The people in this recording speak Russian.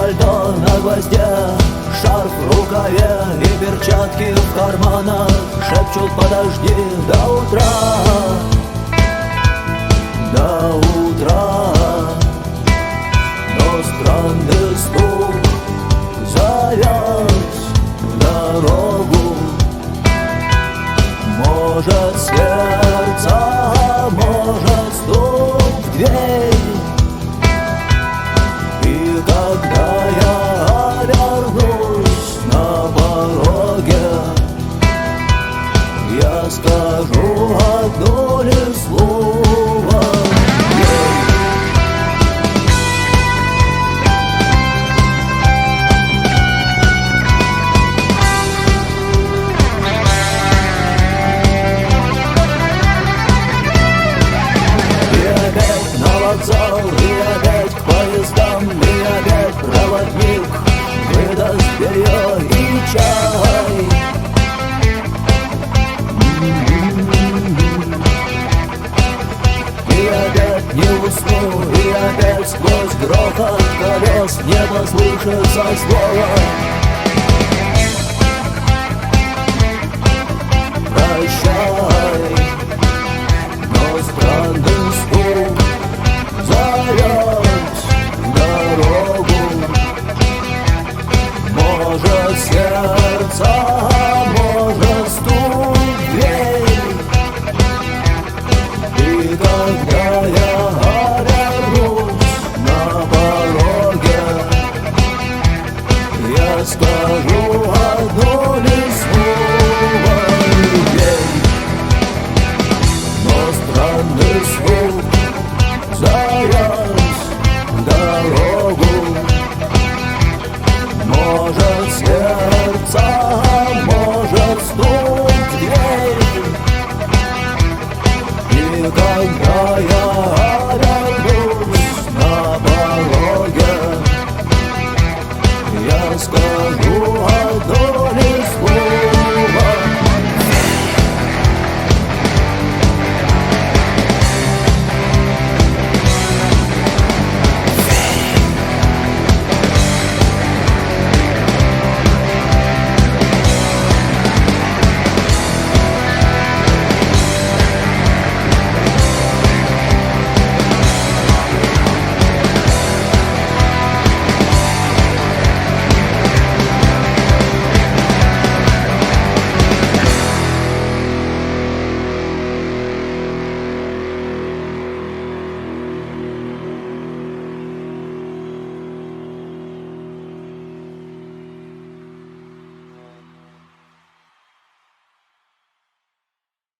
пальто на гвозде, шарф в рукаве и перчатки в карманах шепчут: подожди до утра, до утра. Но странный стук зовет в дорогу. Может, сердце, может, стук в дверь. И когда я обернусь на пороге, я скажу одно лишь слово: вокзал, и опять к поездам, и опять проводник выдаст белье и чай. И опять не усну, и опять сквозь грохот колес не послышится слова.